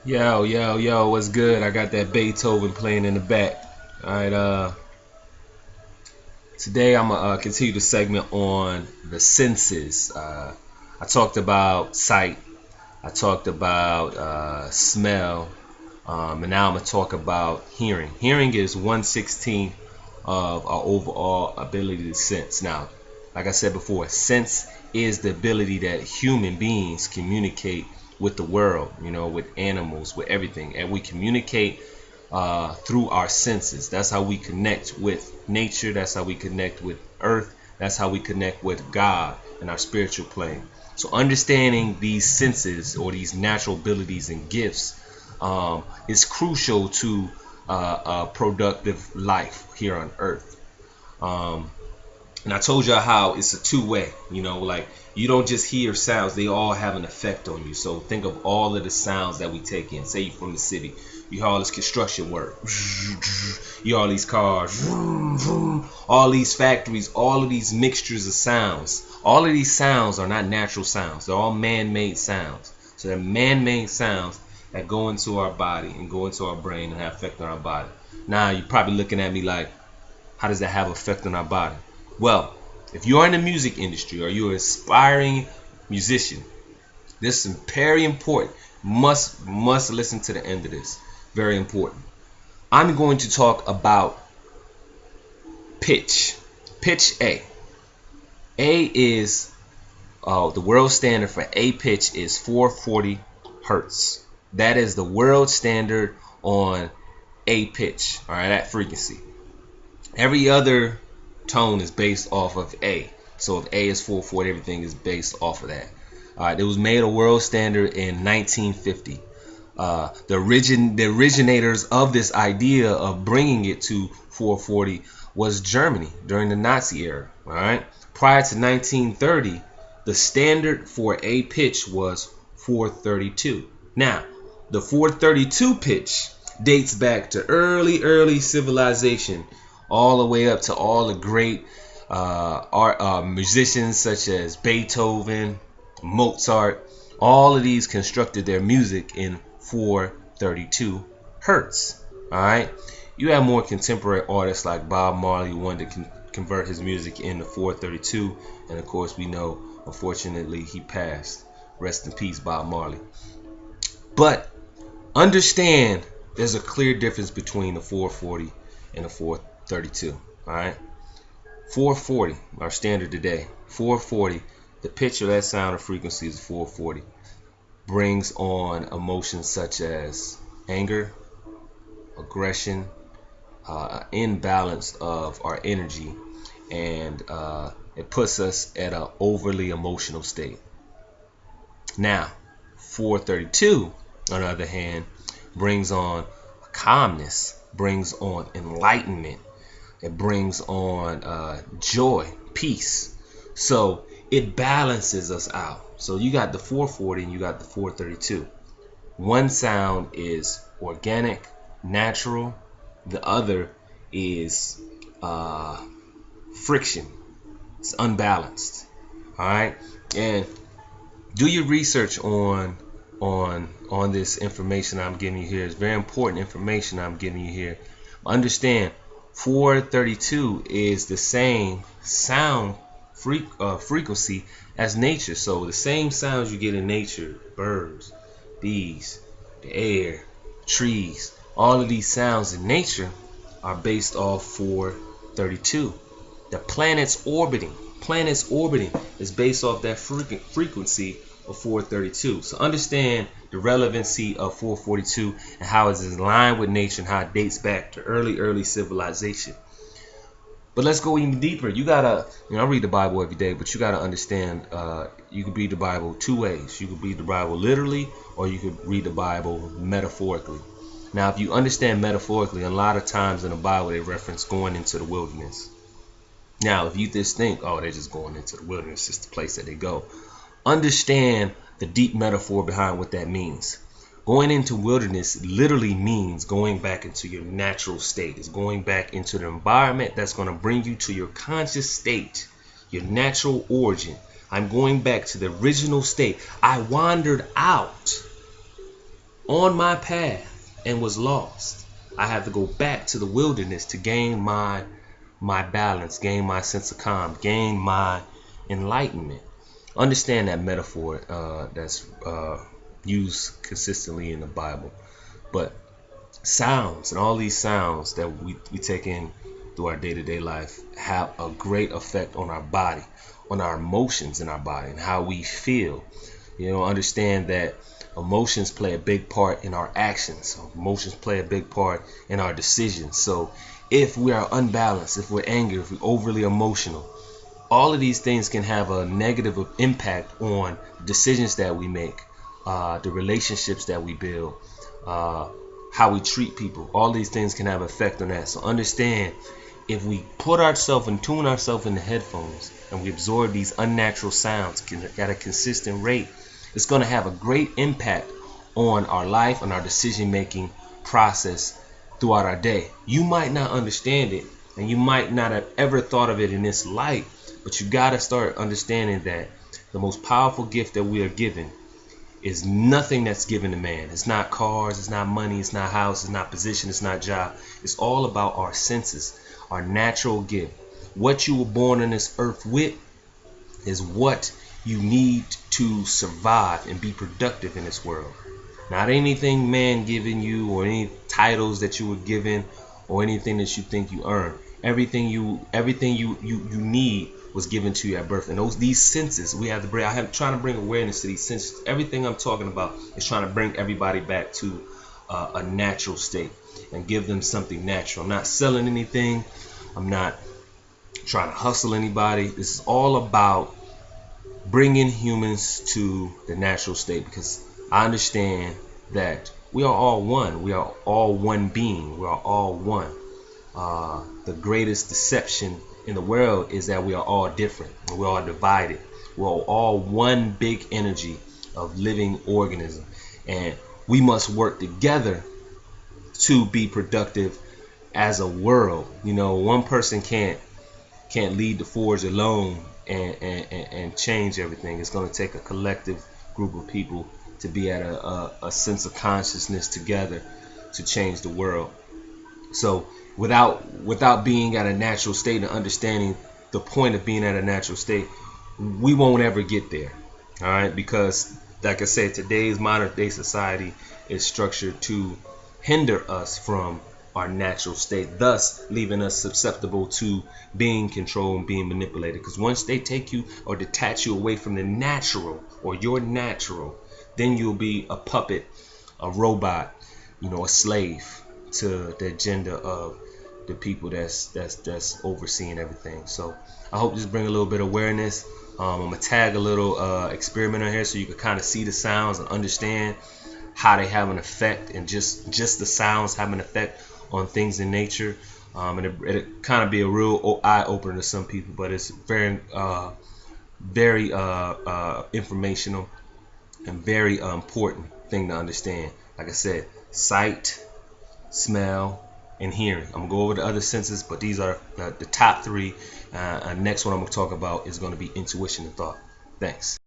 Yo, yo, yo, what's good? I got that Beethoven playing in the back. Alright, today I'm gonna continue the segment on the senses. I talked about sight, I talked about smell, and now I'm gonna talk about hearing. Hearing is 1/16 of our overall ability to sense. Now, like I said before, sense is the ability that human beings communicate with the world, with animals, with everything, and we communicate through our senses. That's how we connect with nature. That's how we connect with earth. That's how we connect with God in our spiritual plane. So understanding these senses or these natural abilities and gifts is crucial to a productive life here on earth. Um, and I told y'all how it's a two-way, like you don't just hear sounds, they all have an effect on you. So think of all of the sounds that we take in. Say you're from the city, you hear all this construction work, you hear all these cars, all these factories, all of these mixtures of sounds. All of these sounds are not natural sounds, they're all man-made sounds. So they're man-made sounds that go into our body and go into our brain and have effect on our body. Now you're probably looking at me like, how does that have effect on our body? Well, if you're in the music industry or you're an aspiring musician, this is very important. Must listen to the end of this. Very important. I'm going to talk about pitch. Pitch A. A is the world standard for A pitch is 440 hertz. That is the world standard on A pitch. All right, that frequency. Every other tone is based off of A. So if A is 440, everything is based off of that. All right, it was made a world standard in 1950. The originators of this idea of bringing it to 440 was Germany during the Nazi era. All right, prior to 1930, the standard for A pitch was 432. Now, the 432 pitch dates back to early civilization, all the way up to all the great musicians such as Beethoven, Mozart. All of these constructed their music in 432 hertz. All right, you have more contemporary artists like Bob Marley who wanted to convert his music into 432, and of course we know, unfortunately, he passed. Rest in peace, Bob Marley. But understand, there's a clear difference between the 440 and the 432. All right, 440, our standard today. 440, the pitch of that sound or frequency is 440. Brings on emotions such as anger, aggression, imbalance of our energy, and it puts us at an overly emotional state. Now, 432, on the other hand, brings on calmness, brings on enlightenment, it brings on joy, peace. So it balances us out. So you got the 440 and you got the 432. One sound is organic, natural. The other is friction. It's unbalanced. All right, and do your research on this information I'm giving you here. It's very important information I'm giving you here. Understand, 432 is the same sound frequency as nature. So the same sounds you get in nature, birds, bees, the air, trees, all of these sounds in nature are based off 432. The planets orbiting is based off that frequency of 432. So understand the relevancy of 442 and how it's in line with nature and how it dates back to early civilization. But let's go even deeper. You gotta, I read the Bible every day, but you gotta understand, you can read the Bible two ways. You can read the Bible literally, or you could read the Bible metaphorically. Now, if you understand metaphorically, a lot of times in the Bible they reference going into the wilderness. Now, if you just think, oh, they're just going into the wilderness, it's the place that they go. Understand the deep metaphor behind what that means. Going into wilderness literally means going back into your natural state. It's going back into the environment that's going to bring you to your conscious state, your natural origin. I'm going back to the original state. I wandered out on my path and was lost. I had to go back to the wilderness to gain my balance, gain my sense of calm, gain my enlightenment. Understand that metaphor that's used consistently in the Bible. But sounds and all these sounds that we take in through our day-to-day life have a great effect on our body, on our emotions in our body, and how we feel. Understand that emotions play a big part in our actions. Emotions play a big part in our decisions. So if we are unbalanced, if we're angry, if we're overly emotional, all of these things can have a negative impact on decisions that we make, the relationships that we build, how we treat people. All these things can have an effect on that. So understand, if we put ourselves and tune ourselves in the headphones and we absorb these unnatural sounds at a consistent rate, it's going to have a great impact on our life and our decision making process throughout our day. You might not understand it, and you might not have ever thought of it in this light, but you got to start understanding that the most powerful gift that we are given is nothing that's given to man. It's not cars, it's not money, it's not house, it's not position, it's not job. It's all about our senses, our natural gift. What you were born on this earth with is what you need to survive and be productive in this world. Not anything man giving you, or any titles that you were given, or anything that you think you earn. Everything you need was given to you at birth. And these senses we have to bring. Trying to bring awareness to these senses. Everything I'm talking about is trying to bring everybody back to a natural state and give them something natural. I'm not selling anything. I'm not trying to hustle anybody. This is all about bringing humans to the natural state, because I understand that we are all one. We are all one being. We are all one. The greatest deception in the world is that we are all different. We're all divided. We're all one big energy of living organism, and we must work together to be productive as a world. One person can't lead the forge alone and change everything. It's going to take a collective group of people to be at a sense of consciousness together to change the world. So without being at a natural state and understanding the point of being at a natural state, we won't ever get there. All right, because like I said, today's modern day society is structured to hinder us from our natural state, thus leaving us susceptible to being controlled and being manipulated. Because once they take you or detach you away from the natural, or your natural, then you'll be a puppet, a robot, a slave to the agenda of the people that's overseeing everything. So I hope this bring a little bit of awareness. I'm gonna tag a little experiment on here so you can kind of see the sounds and understand how they have an effect, and just the sounds have an effect on things in nature. And it kind of be a real eye opener to some people, but it's very informational and very important thing to understand. Like I said, sight, smell, and hearing. I'm gonna go over the other senses, but these are the top three. Next one I'm gonna talk about is gonna be intuition and thought. Thanks.